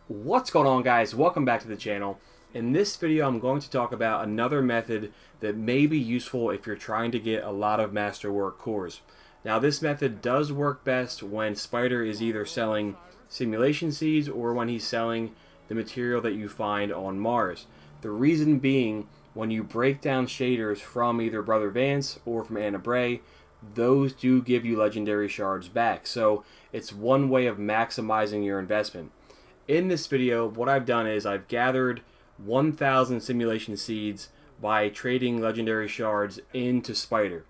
What's going on, guys? Welcome back to the channel. In this video I'm going to talk about another method that may be useful if you're trying to get a lot of Masterwork cores. Now this method does work best when Spider is either selling simulation seeds or when he's selling the material that you find on Mars. The reason being, when you break down shaders from either Brother Vance or from Anna Bray, those do give you legendary shards back. So it's one way of maximizing your investment. In this video, what I've done is I've gathered 1,000 simulation seeds by trading legendary shards into Spider.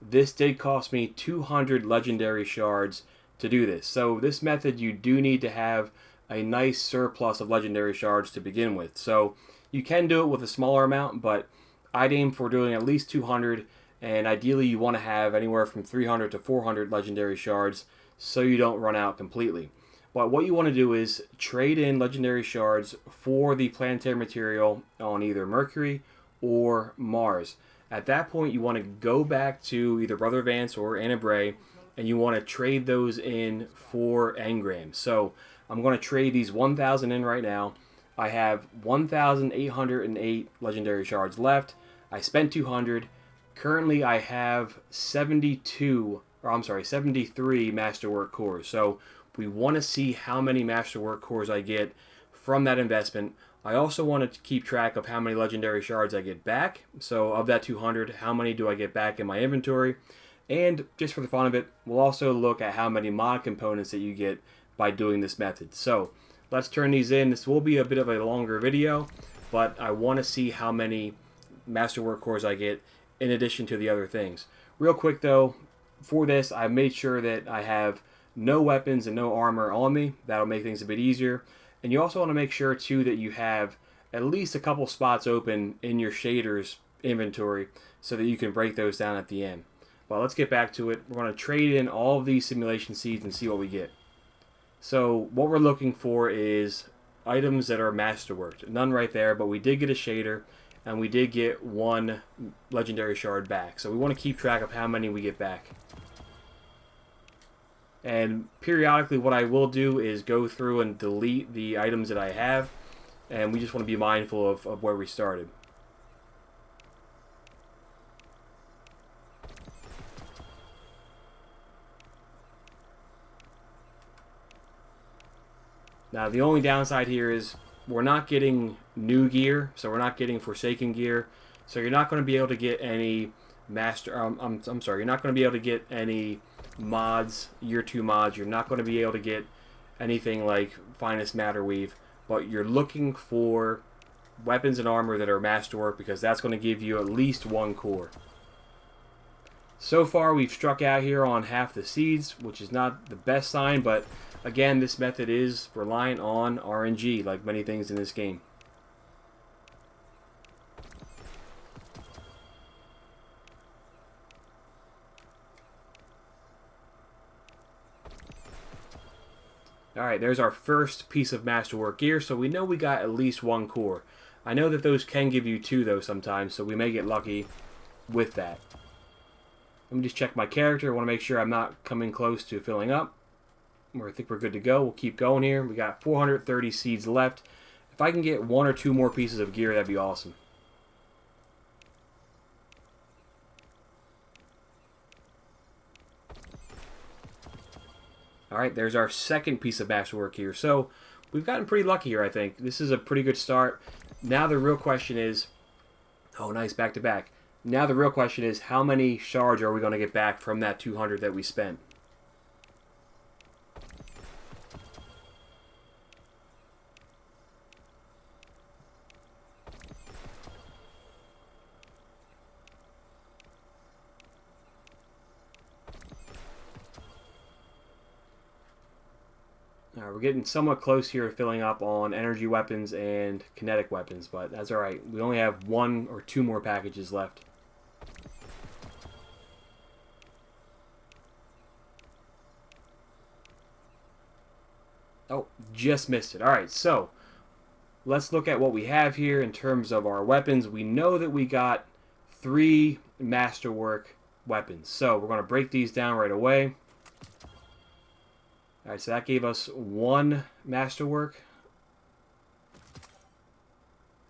This did cost me 200 legendary shards to do this. So this method, you do need to have a nice surplus of legendary shards to begin with. So you can do it with a smaller amount, but I'd aim for doing at least 200, and ideally you want to have anywhere from 300 to 400 legendary shards so you don't run out completely. But what you want to do is trade in legendary shards for the planetary material on either Mercury or Mars. At that point, you want to go back to either Brother Vance or Anna Bray, and you want to trade those in for engrams. So I'm going to trade these 1,000 in right now. I have 1,808 legendary shards left. I spent 200. Currently, I have 73 Masterwork cores. So we want to see how many Masterwork cores I get from that investment. I also want to keep track of how many legendary shards I get back. So of that 200, how many do I get back in my inventory? And just for the fun of it, we'll also look at how many mod components that you get by doing this method. So let's turn these in. This will be a bit of a longer video, but I want to see how many Masterwork cores I get in addition to the other things. Real quick though, for this I made sure that I have no weapons and no armor on me. That'll make things a bit easier. And you also want to make sure too that you have at least a couple spots open in your shaders inventory so that you can break those down at the end. Well, let's get back to it. We're going to trade in all of these simulation seeds and see what we get. So what we're looking for is items that are masterworked. None right there, but we did get a shader and we did get one legendary shard back. So we want to keep track of how many we get back. And periodically what I will do is go through and delete the items that I have, and we just want to be mindful of where we started. Now the only downside here is we're not getting new gear, so we're not getting Forsaken gear, so you're not going to be able to get any you're not going to be able to get any mods, year 2 mods. You're not going to be able to get anything like Finest Matter Weave, but you're looking for weapons and armor that are masterwork because that's going to give you at least one core. So far we've struck out here on half the seeds, which is not the best sign, but again, this method is reliant on RNG like many things in this game. Alright, there's our first piece of Masterwork gear, so we know we got at least one core. I know that those can give you 2 though sometimes, so we may get lucky with that. Let me just check my character. I want to make sure I'm not coming close to filling up. I think we're good to go. We'll keep going here. We got 430 seeds left. If I can get 1 or 2 more pieces of gear, that'd be awesome. Alright, there's our second piece of Masterwork here. So, we've gotten pretty lucky here, I think. This is a pretty good start. Now the real question is... Oh, nice, back to back. Now the real question is, how many shards are we going to get back from that 200 that we spent? We're getting somewhat close here to filling up on energy weapons and kinetic weapons, but that's alright. We only have 1 or 2 more packages left. Oh, just missed it. Alright, so let's look at what we have here in terms of our weapons. We know that we got 3 Masterwork weapons, so we're going to break these down right away. Alright, so that gave us 1 Masterwork.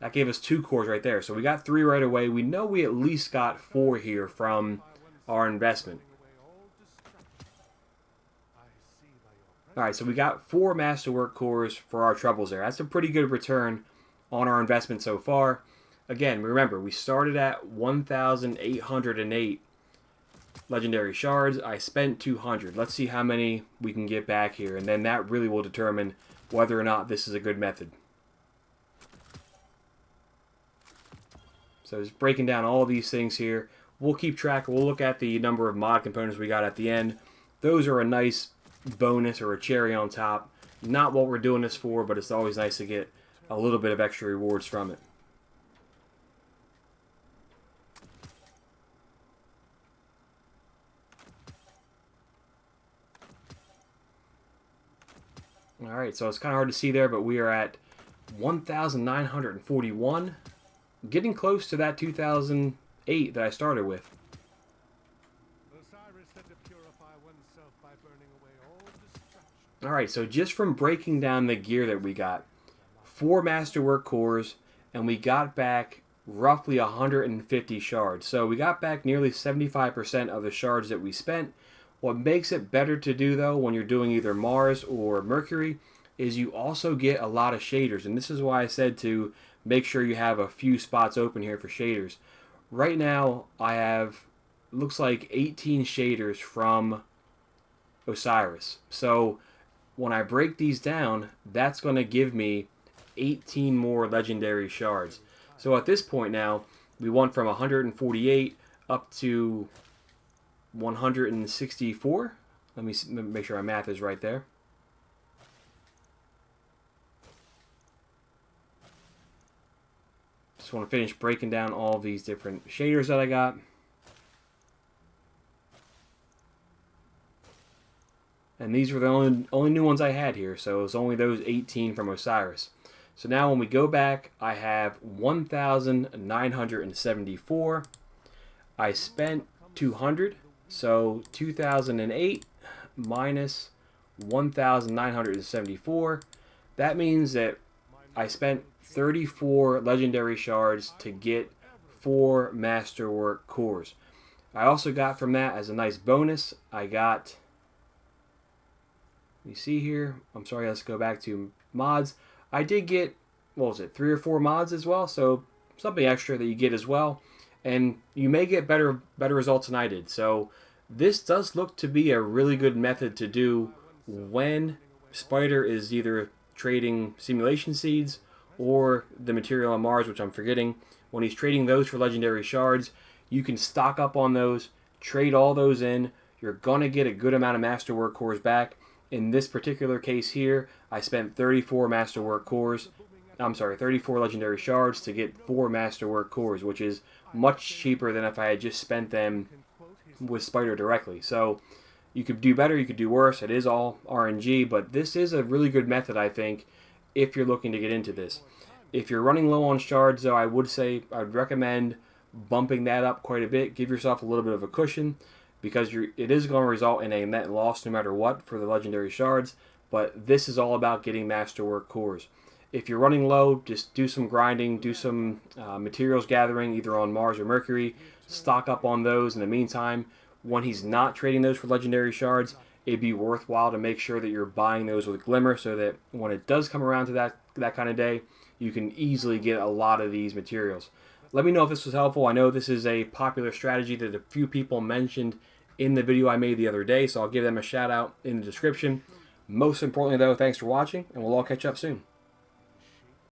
That gave us 2 cores right there. So we got 3 right away. We know we at least got 4 here from our investment. Alright, so we got 4 Masterwork cores for our troubles there. That's a pretty good return on our investment so far. Again, remember, we started at 1,808 legendary shards. I spent 200. Let's see how many we can get back here, and then that really will determine whether or not this is a good method. So just breaking down all these things here. We'll keep track. We'll look at the number of mod components we got at the end. Those are a nice bonus or a cherry on top. Not what we're doing this for, but it's always nice to get a little bit of extra rewards from it. Alright, so it's kind of hard to see there, but we are at 1,941. Getting close to that 2008 that I started with. Alright, so just from breaking down the gear that we got, 4 Masterwork cores, and we got back roughly 150 shards. So we got back nearly 75% of the shards that we spent. What makes it better to do, though, when you're doing either Mars or Mercury, is you also get a lot of shaders. And this is why I said to make sure you have a few spots open here for shaders. Right now, I have, looks like 18 shaders from Osiris. So when I break these down, that's going to give me 18 more legendary shards. So at this point now, we went from 148 up to 164. Let me make sure my math is right there. Just want to finish breaking down all these different shaders that I got. And these were the only new ones I had here, so it was only those 18 from Osiris. So now when we go back, I have 1,974. I spent 200, so 2008 minus 1,974. That means that I spent 34 legendary shards to get 4 Masterwork cores. I also got from that, as a nice bonus, I got, you see here, I'm sorry, let's go back to mods. I did get, what was it, 3 or 4 mods as well, so something extra that you get as well. And you may get better results than I did. So this does look to be a really good method to do when Spider is either trading simulation seeds or the material on Mars, which I'm forgetting. When he's trading those for legendary shards, you can stock up on those, trade all those in. You're going to get a good amount of Masterwork cores back. In this particular case here, I spent 34 Masterwork cores. I'm sorry, 34 legendary shards to get 4 Masterwork cores, which is much cheaper than if I had just spent them with Spider directly. So you could do better, you could do worse. It is all RNG, but this is a really good method, I think, if you're looking to get into this. If you're running low on shards, though, I would recommend bumping that up quite a bit. Give yourself a little bit of a cushion, because it is going to result in a net loss no matter what for the legendary shards, but this is all about getting Masterwork cores. If you're running low, just do some grinding, do some materials gathering, either on Mars or Mercury. Stock up on those. In the meantime, when he's not trading those for legendary shards, it'd be worthwhile to make sure that you're buying those with Glimmer, so that when it does come around to that kind of day, you can easily get a lot of these materials. Let me know if this was helpful. I know this is a popular strategy that a few people mentioned in the video I made the other day, so I'll give them a shout out in the description. Most importantly, though, thanks for watching, and we'll all catch up soon.